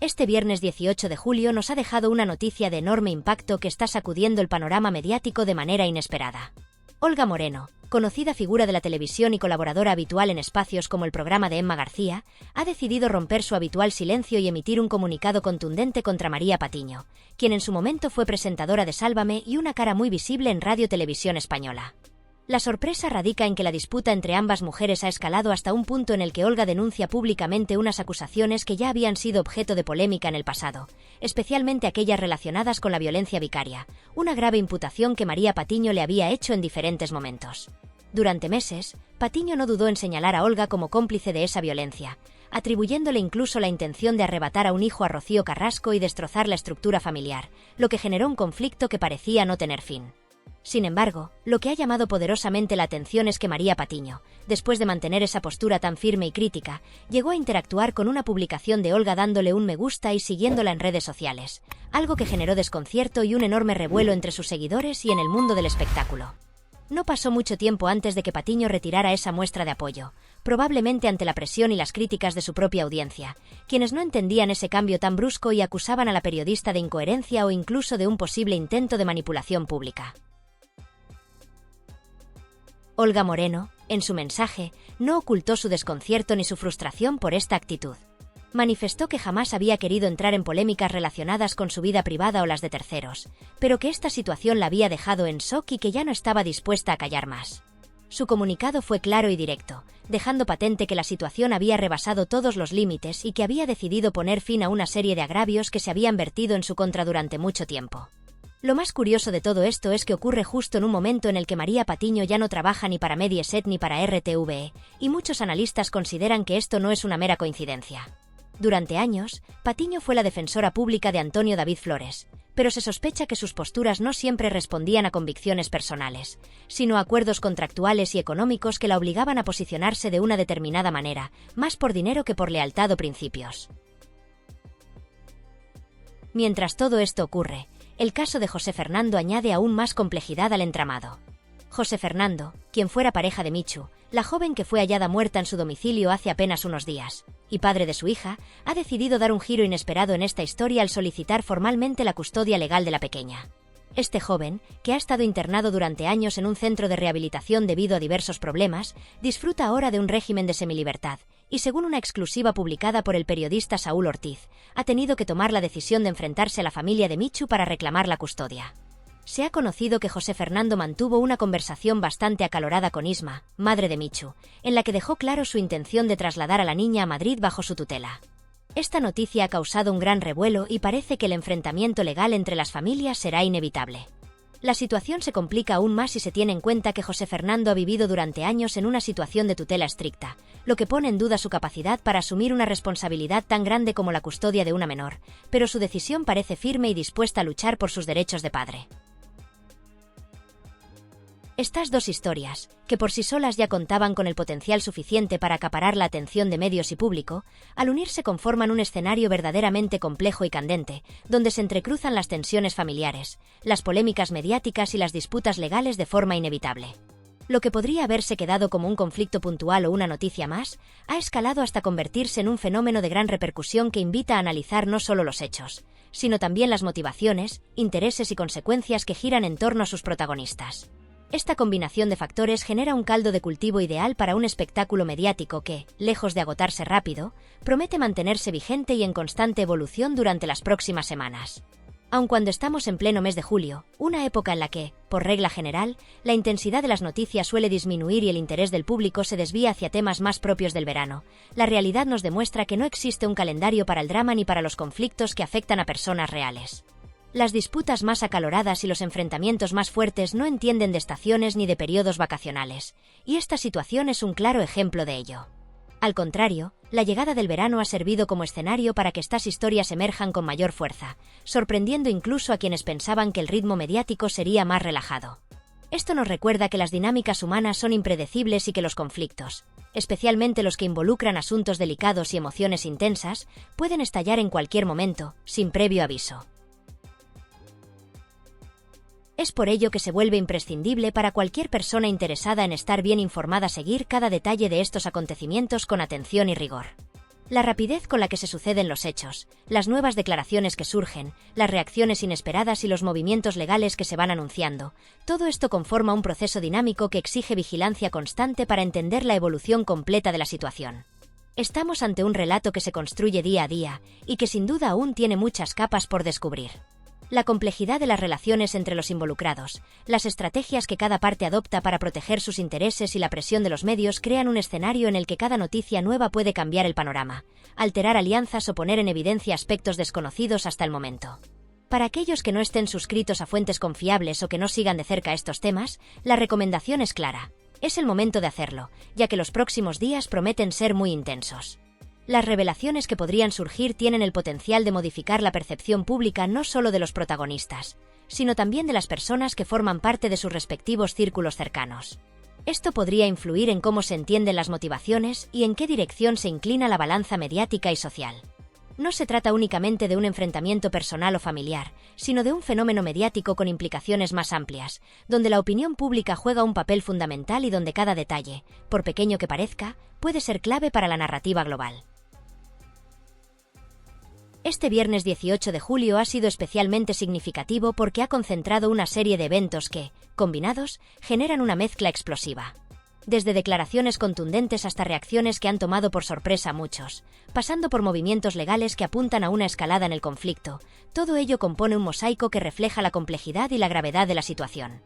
Este viernes 18 de julio nos ha dejado una noticia de enorme impacto que está sacudiendo el panorama mediático de manera inesperada. Olga Moreno, conocida figura de la televisión y colaboradora habitual en espacios como el programa de Emma García, ha decidido romper su habitual silencio y emitir un comunicado contundente contra María Patiño, quien en su momento fue presentadora de Sálvame y una cara muy visible en Radio Televisión Española. La sorpresa radica en que la disputa entre ambas mujeres ha escalado hasta un punto en el que Olga denuncia públicamente unas acusaciones que ya habían sido objeto de polémica en el pasado, especialmente aquellas relacionadas con la violencia vicaria, una grave imputación que María Patiño le había hecho en diferentes momentos. Durante meses, Patiño no dudó en señalar a Olga como cómplice de esa violencia, atribuyéndole incluso la intención de arrebatar a un hijo a Rocío Carrasco y destrozar la estructura familiar, lo que generó un conflicto que parecía no tener fin. Sin embargo, lo que ha llamado poderosamente la atención es que María Patiño, después de mantener esa postura tan firme y crítica, llegó a interactuar con una publicación de Olga dándole un me gusta y siguiéndola en redes sociales, algo que generó desconcierto y un enorme revuelo entre sus seguidores y en el mundo del espectáculo. No pasó mucho tiempo antes de que Patiño retirara esa muestra de apoyo, probablemente ante la presión y las críticas de su propia audiencia, quienes no entendían ese cambio tan brusco y acusaban a la periodista de incoherencia o incluso de un posible intento de manipulación pública. Olga Moreno, en su mensaje, no ocultó su desconcierto ni su frustración por esta actitud. Manifestó que jamás había querido entrar en polémicas relacionadas con su vida privada o las de terceros, pero que esta situación la había dejado en shock y que ya no estaba dispuesta a callar más. Su comunicado fue claro y directo, dejando patente que la situación había rebasado todos los límites y que había decidido poner fin a una serie de agravios que se habían vertido en su contra durante mucho tiempo. Lo más curioso de todo esto es que ocurre justo en un momento en el que María Patiño ya no trabaja ni para Mediaset ni para RTVE, y muchos analistas consideran que esto no es una mera coincidencia. Durante años, Patiño fue la defensora pública de Antonio David Flores, pero se sospecha que sus posturas no siempre respondían a convicciones personales, sino a acuerdos contractuales y económicos que la obligaban a posicionarse de una determinada manera, más por dinero que por lealtad o principios. Mientras todo esto ocurre, el caso de José Fernando añade aún más complejidad al entramado. José Fernando, quien fuera pareja de Michu, la joven que fue hallada muerta en su domicilio hace apenas unos días, y padre de su hija, ha decidido dar un giro inesperado en esta historia al solicitar formalmente la custodia legal de la pequeña. Este joven, que ha estado internado durante años en un centro de rehabilitación debido a diversos problemas, disfruta ahora de un régimen de semilibertad, y según una exclusiva publicada por el periodista Saúl Ortiz, ha tenido que tomar la decisión de enfrentarse a la familia de Michu para reclamar la custodia. Se ha conocido que José Fernando mantuvo una conversación bastante acalorada con Isma, madre de Michu, en la que dejó claro su intención de trasladar a la niña a Madrid bajo su tutela. Esta noticia ha causado un gran revuelo y parece que el enfrentamiento legal entre las familias será inevitable. La situación se complica aún más si se tiene en cuenta que José Fernando ha vivido durante años en una situación de tutela estricta, lo que pone en duda su capacidad para asumir una responsabilidad tan grande como la custodia de una menor, pero su decisión parece firme y dispuesta a luchar por sus derechos de padre. Estas dos historias, que por sí solas ya contaban con el potencial suficiente para acaparar la atención de medios y público, al unirse conforman un escenario verdaderamente complejo y candente, donde se entrecruzan las tensiones familiares, las polémicas mediáticas y las disputas legales de forma inevitable. Lo que podría haberse quedado como un conflicto puntual o una noticia más, ha escalado hasta convertirse en un fenómeno de gran repercusión que invita a analizar no solo los hechos, sino también las motivaciones, intereses y consecuencias que giran en torno a sus protagonistas. Esta combinación de factores genera un caldo de cultivo ideal para un espectáculo mediático que, lejos de agotarse rápido, promete mantenerse vigente y en constante evolución durante las próximas semanas. Aun cuando estamos en pleno mes de julio, una época en la que, por regla general, la intensidad de las noticias suele disminuir y el interés del público se desvía hacia temas más propios del verano, la realidad nos demuestra que no existe un calendario para el drama ni para los conflictos que afectan a personas reales. Las disputas más acaloradas y los enfrentamientos más fuertes no entienden de estaciones ni de periodos vacacionales, y esta situación es un claro ejemplo de ello. Al contrario, la llegada del verano ha servido como escenario para que estas historias emerjan con mayor fuerza, sorprendiendo incluso a quienes pensaban que el ritmo mediático sería más relajado. Esto nos recuerda que las dinámicas humanas son impredecibles y que los conflictos, especialmente los que involucran asuntos delicados y emociones intensas, pueden estallar en cualquier momento, sin previo aviso. Es por ello que se vuelve imprescindible para cualquier persona interesada en estar bien informada seguir cada detalle de estos acontecimientos con atención y rigor. La rapidez con la que se suceden los hechos, las nuevas declaraciones que surgen, las reacciones inesperadas y los movimientos legales que se van anunciando, todo esto conforma un proceso dinámico que exige vigilancia constante para entender la evolución completa de la situación. Estamos ante un relato que se construye día a día y que sin duda aún tiene muchas capas por descubrir. La complejidad de las relaciones entre los involucrados, las estrategias que cada parte adopta para proteger sus intereses y la presión de los medios crean un escenario en el que cada noticia nueva puede cambiar el panorama, alterar alianzas o poner en evidencia aspectos desconocidos hasta el momento. Para aquellos que no estén suscritos a fuentes confiables o que no sigan de cerca estos temas, la recomendación es clara. Es el momento de hacerlo, ya que los próximos días prometen ser muy intensos. Las revelaciones que podrían surgir tienen el potencial de modificar la percepción pública no solo de los protagonistas, sino también de las personas que forman parte de sus respectivos círculos cercanos. Esto podría influir en cómo se entienden las motivaciones y en qué dirección se inclina la balanza mediática y social. No se trata únicamente de un enfrentamiento personal o familiar, sino de un fenómeno mediático con implicaciones más amplias, donde la opinión pública juega un papel fundamental y donde cada detalle, por pequeño que parezca, puede ser clave para la narrativa global. Este viernes 18 de julio ha sido especialmente significativo porque ha concentrado una serie de eventos que, combinados, generan una mezcla explosiva. Desde declaraciones contundentes hasta reacciones que han tomado por sorpresa a muchos, pasando por movimientos legales que apuntan a una escalada en el conflicto, todo ello compone un mosaico que refleja la complejidad y la gravedad de la situación.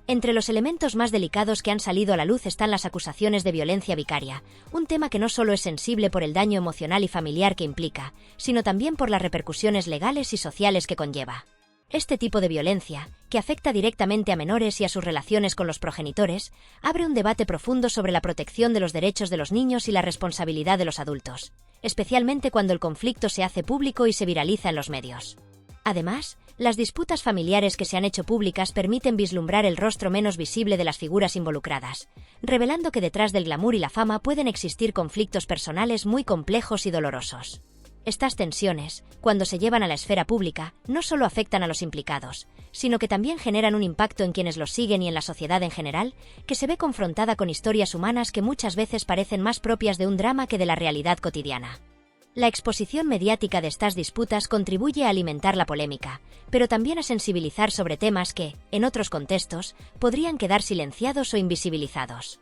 Entre los elementos más delicados que han salido a la luz están las acusaciones de violencia vicaria, un tema que no solo es sensible por el daño emocional y familiar que implica, sino también por las repercusiones legales y sociales que conlleva. Este tipo de violencia, que afecta directamente a menores y a sus relaciones con los progenitores, abre un debate profundo sobre la protección de los derechos de los niños y la responsabilidad de los adultos, especialmente cuando el conflicto se hace público y se viraliza en los medios. Además, las disputas familiares que se han hecho públicas permiten vislumbrar el rostro menos visible de las figuras involucradas, revelando que detrás del glamour y la fama pueden existir conflictos personales muy complejos y dolorosos. Estas tensiones, cuando se llevan a la esfera pública, no solo afectan a los implicados, sino que también generan un impacto en quienes los siguen y en la sociedad en general, que se ve confrontada con historias humanas que muchas veces parecen más propias de un drama que de la realidad cotidiana. La exposición mediática de estas disputas contribuye a alimentar la polémica, pero también a sensibilizar sobre temas que, en otros contextos, podrían quedar silenciados o invisibilizados.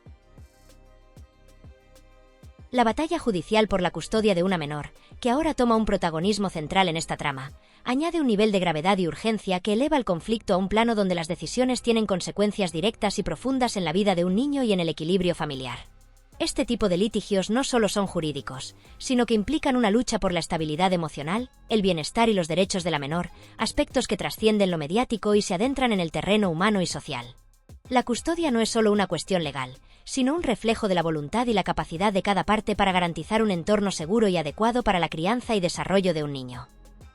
La batalla judicial por la custodia de una menor, que ahora toma un protagonismo central en esta trama, añade un nivel de gravedad y urgencia que eleva el conflicto a un plano donde las decisiones tienen consecuencias directas y profundas en la vida de un niño y en el equilibrio familiar. Este tipo de litigios no solo son jurídicos, sino que implican una lucha por la estabilidad emocional, el bienestar y los derechos de la menor, aspectos que trascienden lo mediático y se adentran en el terreno humano y social. La custodia no es solo una cuestión legal, sino un reflejo de la voluntad y la capacidad de cada parte para garantizar un entorno seguro y adecuado para la crianza y desarrollo de un niño.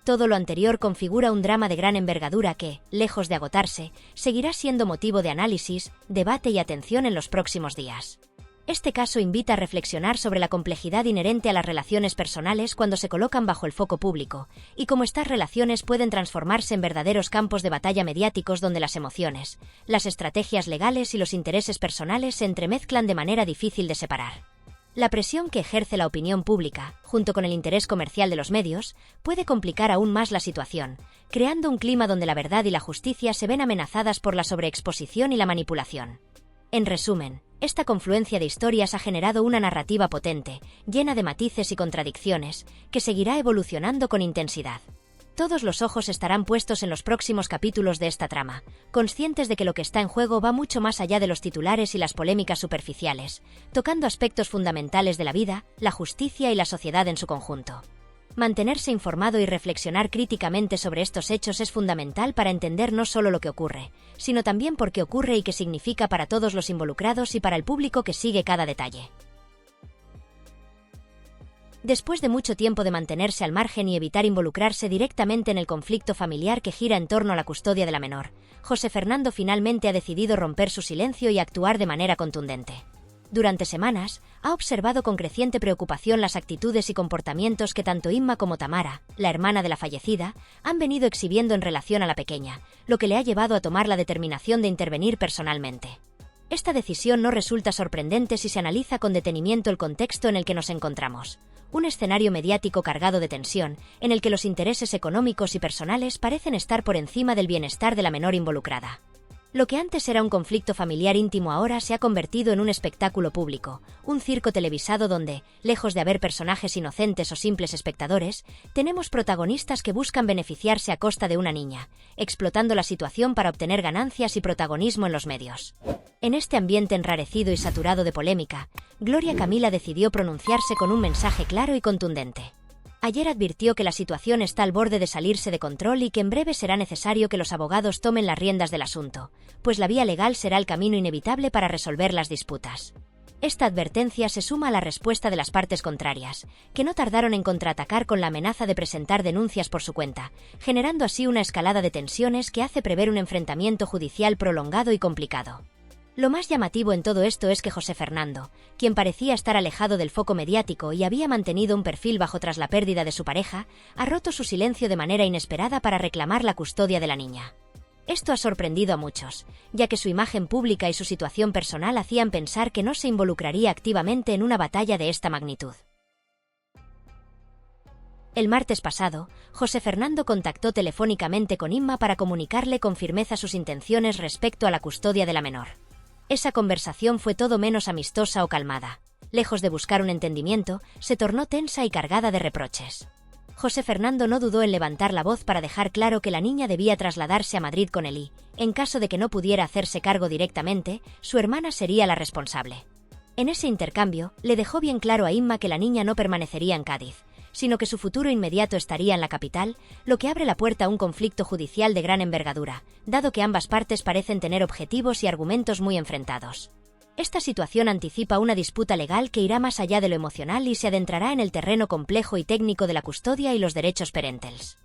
Todo lo anterior configura un drama de gran envergadura que, lejos de agotarse, seguirá siendo motivo de análisis, debate y atención en los próximos días. Este caso invita a reflexionar sobre la complejidad inherente a las relaciones personales cuando se colocan bajo el foco público, y cómo estas relaciones pueden transformarse en verdaderos campos de batalla mediáticos donde las emociones, las estrategias legales y los intereses personales se entremezclan de manera difícil de separar. La presión que ejerce la opinión pública, junto con el interés comercial de los medios, puede complicar aún más la situación, creando un clima donde la verdad y la justicia se ven amenazadas por la sobreexposición y la manipulación. En resumen, esta confluencia de historias ha generado una narrativa potente, llena de matices y contradicciones, que seguirá evolucionando con intensidad. Todos los ojos estarán puestos en los próximos capítulos de esta trama, conscientes de que lo que está en juego va mucho más allá de los titulares y las polémicas superficiales, tocando aspectos fundamentales de la vida, la justicia y la sociedad en su conjunto. Mantenerse informado y reflexionar críticamente sobre estos hechos es fundamental para entender no solo lo que ocurre, sino también por qué ocurre y qué significa para todos los involucrados y para el público que sigue cada detalle. Después de mucho tiempo de mantenerse al margen y evitar involucrarse directamente en el conflicto familiar que gira en torno a la custodia de la menor, José Fernando finalmente ha decidido romper su silencio y actuar de manera contundente. Durante semanas, ha observado con creciente preocupación las actitudes y comportamientos que tanto Inma como Tamara, la hermana de la fallecida, han venido exhibiendo en relación a la pequeña, lo que le ha llevado a tomar la determinación de intervenir personalmente. Esta decisión no resulta sorprendente si se analiza con detenimiento el contexto en el que nos encontramos. Un escenario mediático cargado de tensión, en el que los intereses económicos y personales parecen estar por encima del bienestar de la menor involucrada. Lo que antes era un conflicto familiar íntimo ahora se ha convertido en un espectáculo público, un circo televisado donde, lejos de haber personajes inocentes o simples espectadores, tenemos protagonistas que buscan beneficiarse a costa de una niña, explotando la situación para obtener ganancias y protagonismo en los medios. En este ambiente enrarecido y saturado de polémica, Gloria Camila decidió pronunciarse con un mensaje claro y contundente. Ayer advirtió que la situación está al borde de salirse de control y que en breve será necesario que los abogados tomen las riendas del asunto, pues la vía legal será el camino inevitable para resolver las disputas. Esta advertencia se suma a la respuesta de las partes contrarias, que no tardaron en contraatacar con la amenaza de presentar denuncias por su cuenta, generando así una escalada de tensiones que hace prever un enfrentamiento judicial prolongado y complicado. Lo más llamativo en todo esto es que José Fernando, quien parecía estar alejado del foco mediático y había mantenido un perfil bajo tras la pérdida de su pareja, ha roto su silencio de manera inesperada para reclamar la custodia de la niña. Esto ha sorprendido a muchos, ya que su imagen pública y su situación personal hacían pensar que no se involucraría activamente en una batalla de esta magnitud. El martes pasado, José Fernando contactó telefónicamente con Inma para comunicarle con firmeza sus intenciones respecto a la custodia de la menor. Esa conversación fue todo menos amistosa o calmada. Lejos de buscar un entendimiento, se tornó tensa y cargada de reproches. José Fernando no dudó en levantar la voz para dejar claro que la niña debía trasladarse a Madrid con él y, en caso de que no pudiera hacerse cargo directamente, su hermana sería la responsable. En ese intercambio, le dejó bien claro a Inma que la niña no permanecería en Cádiz, sino que su futuro inmediato estaría en la capital, lo que abre la puerta a un conflicto judicial de gran envergadura, dado que ambas partes parecen tener objetivos y argumentos muy enfrentados. Esta situación anticipa una disputa legal que irá más allá de lo emocional y se adentrará en el terreno complejo y técnico de la custodia y los derechos parentales.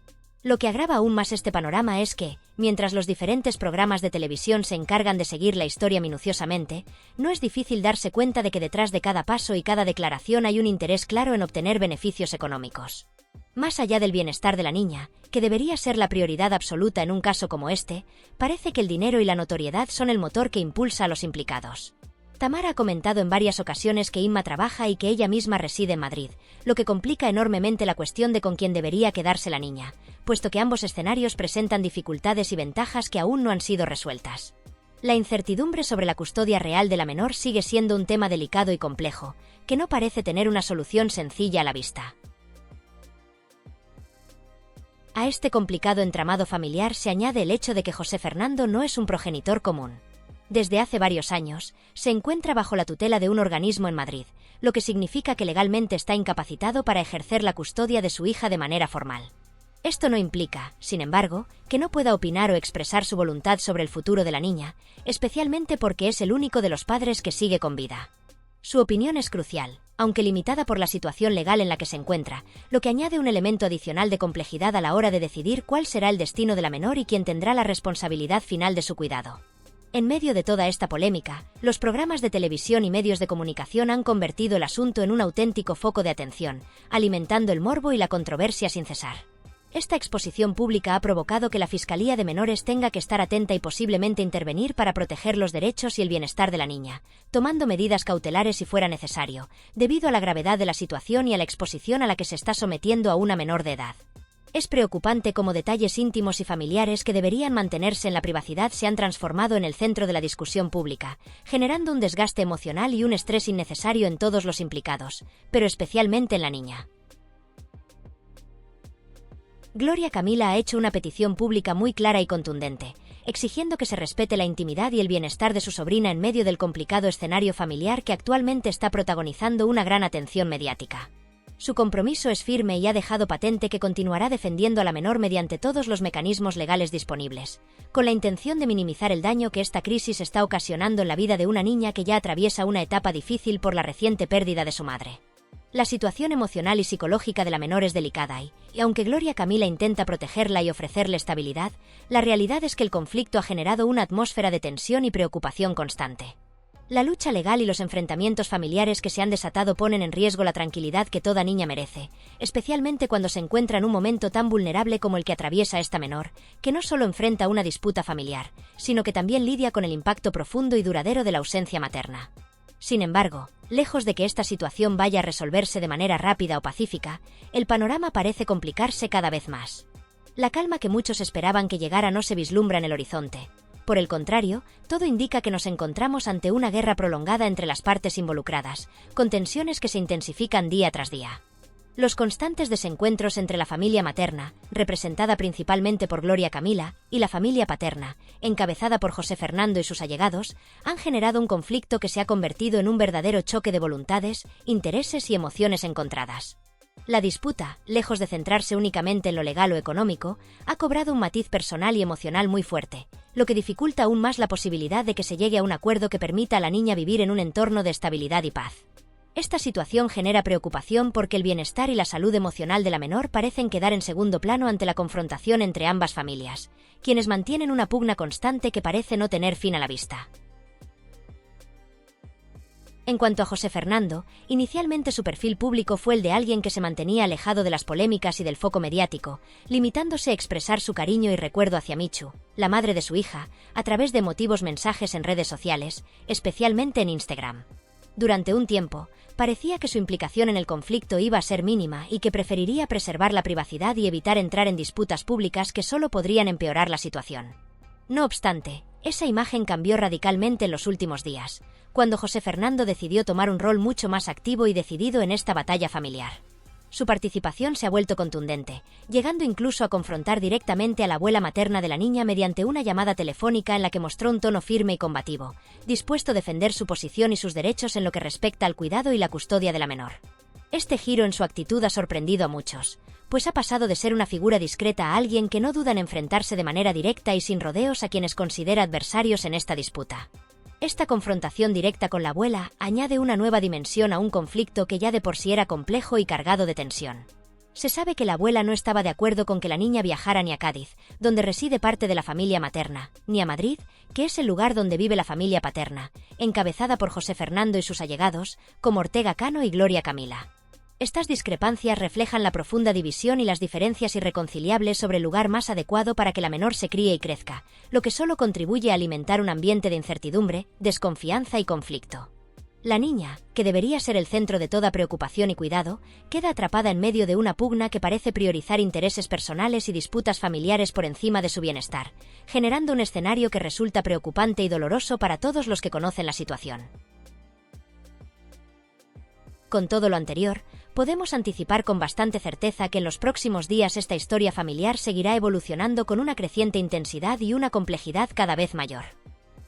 Lo que agrava aún más este panorama es que, mientras los diferentes programas de televisión se encargan de seguir la historia minuciosamente, no es difícil darse cuenta de que detrás de cada paso y cada declaración hay un interés claro en obtener beneficios económicos. Más allá del bienestar de la niña, que debería ser la prioridad absoluta en un caso como este, parece que el dinero y la notoriedad son el motor que impulsa a los implicados. Tamara ha comentado en varias ocasiones que Inma trabaja y que ella misma reside en Madrid, lo que complica enormemente la cuestión de con quién debería quedarse la niña, puesto que ambos escenarios presentan dificultades y ventajas que aún no han sido resueltas. La incertidumbre sobre la custodia real de la menor sigue siendo un tema delicado y complejo, que no parece tener una solución sencilla a la vista. A este complicado entramado familiar se añade el hecho de que José Fernando no es un progenitor común. Desde hace varios años, se encuentra bajo la tutela de un organismo en Madrid, lo que significa que legalmente está incapacitado para ejercer la custodia de su hija de manera formal. Esto no implica, sin embargo, que no pueda opinar o expresar su voluntad sobre el futuro de la niña, especialmente porque es el único de los padres que sigue con vida. Su opinión es crucial, aunque limitada por la situación legal en la que se encuentra, lo que añade un elemento adicional de complejidad a la hora de decidir cuál será el destino de la menor y quién tendrá la responsabilidad final de su cuidado. En medio de toda esta polémica, los programas de televisión y medios de comunicación han convertido el asunto en un auténtico foco de atención, alimentando el morbo y la controversia sin cesar. Esta exposición pública ha provocado que la Fiscalía de Menores tenga que estar atenta y posiblemente intervenir para proteger los derechos y el bienestar de la niña, tomando medidas cautelares si fuera necesario, debido a la gravedad de la situación y a la exposición a la que se está sometiendo a una menor de edad. Es preocupante cómo detalles íntimos y familiares que deberían mantenerse en la privacidad se han transformado en el centro de la discusión pública, generando un desgaste emocional y un estrés innecesario en todos los implicados, pero especialmente en la niña. Gloria Camila ha hecho una petición pública muy clara y contundente, exigiendo que se respete la intimidad y el bienestar de su sobrina en medio del complicado escenario familiar que actualmente está protagonizando una gran atención mediática. Su compromiso es firme y ha dejado patente que continuará defendiendo a la menor mediante todos los mecanismos legales disponibles, con la intención de minimizar el daño que esta crisis está ocasionando en la vida de una niña que ya atraviesa una etapa difícil por la reciente pérdida de su madre. La situación emocional y psicológica de la menor es delicada y aunque Gloria Camila intenta protegerla y ofrecerle estabilidad, la realidad es que el conflicto ha generado una atmósfera de tensión y preocupación constante. La lucha legal y los enfrentamientos familiares que se han desatado ponen en riesgo la tranquilidad que toda niña merece, especialmente cuando se encuentra en un momento tan vulnerable como el que atraviesa esta menor, que no solo enfrenta una disputa familiar, sino que también lidia con el impacto profundo y duradero de la ausencia materna. Sin embargo, lejos de que esta situación vaya a resolverse de manera rápida o pacífica, el panorama parece complicarse cada vez más. La calma que muchos esperaban que llegara no se vislumbra en el horizonte. Por el contrario, todo indica que nos encontramos ante una guerra prolongada entre las partes involucradas, con tensiones que se intensifican día tras día. Los constantes desencuentros entre la familia materna, representada principalmente por Gloria Camila, y la familia paterna, encabezada por José Fernando y sus allegados, han generado un conflicto que se ha convertido en un verdadero choque de voluntades, intereses y emociones encontradas. La disputa, lejos de centrarse únicamente en lo legal o económico, ha cobrado un matiz personal y emocional muy fuerte, lo que dificulta aún más la posibilidad de que se llegue a un acuerdo que permita a la niña vivir en un entorno de estabilidad y paz. Esta situación genera preocupación porque el bienestar y la salud emocional de la menor parecen quedar en segundo plano ante la confrontación entre ambas familias, quienes mantienen una pugna constante que parece no tener fin a la vista. En cuanto a José Fernando, inicialmente su perfil público fue el de alguien que se mantenía alejado de las polémicas y del foco mediático, limitándose a expresar su cariño y recuerdo hacia Michu, la madre de su hija, a través de emotivos mensajes en redes sociales, especialmente en Instagram. Durante un tiempo, parecía que su implicación en el conflicto iba a ser mínima y que preferiría preservar la privacidad y evitar entrar en disputas públicas que solo podrían empeorar la situación. No obstante, esa imagen cambió radicalmente en los últimos días, cuando José Fernando decidió tomar un rol mucho más activo y decidido en esta batalla familiar. Su participación se ha vuelto contundente, llegando incluso a confrontar directamente a la abuela materna de la niña mediante una llamada telefónica en la que mostró un tono firme y combativo, dispuesto a defender su posición y sus derechos en lo que respecta al cuidado y la custodia de la menor. Este giro en su actitud ha sorprendido a muchos, pues ha pasado de ser una figura discreta a alguien que no duda en enfrentarse de manera directa y sin rodeos a quienes considera adversarios en esta disputa. Esta confrontación directa con la abuela añade una nueva dimensión a un conflicto que ya de por sí era complejo y cargado de tensión. Se sabe que la abuela no estaba de acuerdo con que la niña viajara ni a Cádiz, donde reside parte de la familia materna, ni a Madrid, que es el lugar donde vive la familia paterna, encabezada por José Fernando y sus allegados, como Ortega Cano y Gloria Camila. Estas discrepancias reflejan la profunda división y las diferencias irreconciliables sobre el lugar más adecuado para que la menor se críe y crezca, lo que solo contribuye a alimentar un ambiente de incertidumbre, desconfianza y conflicto. La niña, que debería ser el centro de toda preocupación y cuidado, queda atrapada en medio de una pugna que parece priorizar intereses personales y disputas familiares por encima de su bienestar, generando un escenario que resulta preocupante y doloroso para todos los que conocen la situación. Con todo lo anterior, podemos anticipar con bastante certeza que en los próximos días esta historia familiar seguirá evolucionando con una creciente intensidad y una complejidad cada vez mayor.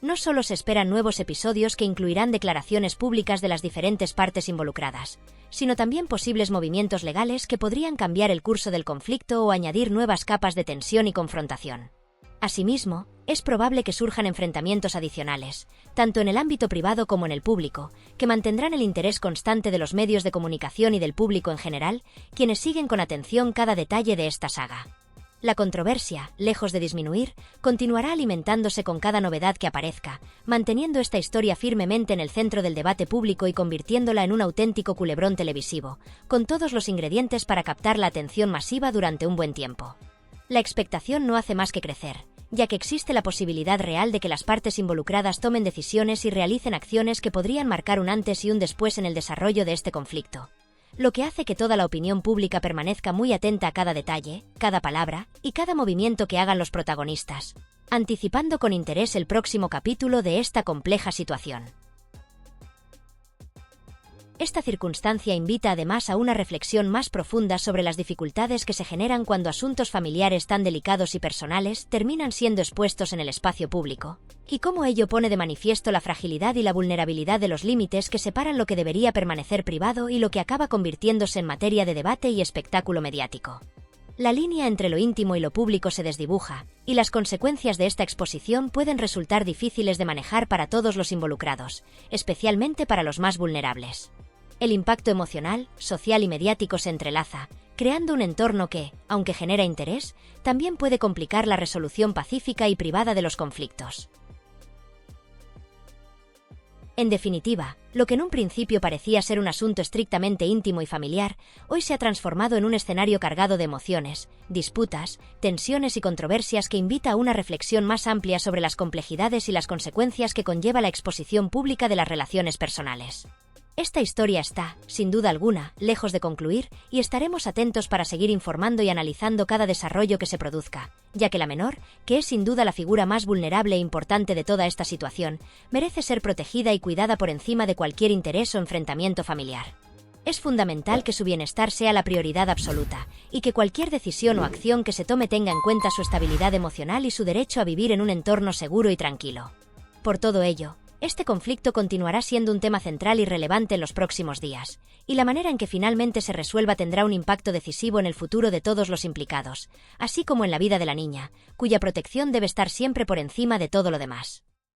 No solo se esperan nuevos episodios que incluirán declaraciones públicas de las diferentes partes involucradas, sino también posibles movimientos legales que podrían cambiar el curso del conflicto o añadir nuevas capas de tensión y confrontación. Asimismo, es probable que surjan enfrentamientos adicionales, tanto en el ámbito privado como en el público, que mantendrán el interés constante de los medios de comunicación y del público en general, quienes siguen con atención cada detalle de esta saga. La controversia, lejos de disminuir, continuará alimentándose con cada novedad que aparezca, manteniendo esta historia firmemente en el centro del debate público y convirtiéndola en un auténtico culebrón televisivo, con todos los ingredientes para captar la atención masiva durante un buen tiempo. La expectación no hace más que crecer, ya que existe la posibilidad real de que las partes involucradas tomen decisiones y realicen acciones que podrían marcar un antes y un después en el desarrollo de este conflicto, lo que hace que toda la opinión pública permanezca muy atenta a cada detalle, cada palabra y cada movimiento que hagan los protagonistas, anticipando con interés el próximo capítulo de esta compleja situación. Esta circunstancia invita además a una reflexión más profunda sobre las dificultades que se generan cuando asuntos familiares tan delicados y personales terminan siendo expuestos en el espacio público, y cómo ello pone de manifiesto la fragilidad y la vulnerabilidad de los límites que separan lo que debería permanecer privado y lo que acaba convirtiéndose en materia de debate y espectáculo mediático. La línea entre lo íntimo y lo público se desdibuja, y las consecuencias de esta exposición pueden resultar difíciles de manejar para todos los involucrados, especialmente para los más vulnerables. El impacto emocional, social y mediático se entrelaza, creando un entorno que, aunque genera interés, también puede complicar la resolución pacífica y privada de los conflictos. En definitiva, lo que en un principio parecía ser un asunto estrictamente íntimo y familiar, hoy se ha transformado en un escenario cargado de emociones, disputas, tensiones y controversias que invita a una reflexión más amplia sobre las complejidades y las consecuencias que conlleva la exposición pública de las relaciones personales. Esta historia está, sin duda alguna, lejos de concluir, y estaremos atentos para seguir informando y analizando cada desarrollo que se produzca, ya que la menor, que es sin duda la figura más vulnerable e importante de toda esta situación, merece ser protegida y cuidada por encima de cualquier interés o enfrentamiento familiar. Es fundamental que su bienestar sea la prioridad absoluta, y que cualquier decisión o acción que se tome tenga en cuenta su estabilidad emocional y su derecho a vivir en un entorno seguro y tranquilo. Por todo ello, este conflicto continuará siendo un tema central y relevante en los próximos días, y la manera en que finalmente se resuelva tendrá un impacto decisivo en el futuro de todos los implicados, así como en la vida de la niña, cuya protección debe estar siempre por encima de todo lo demás.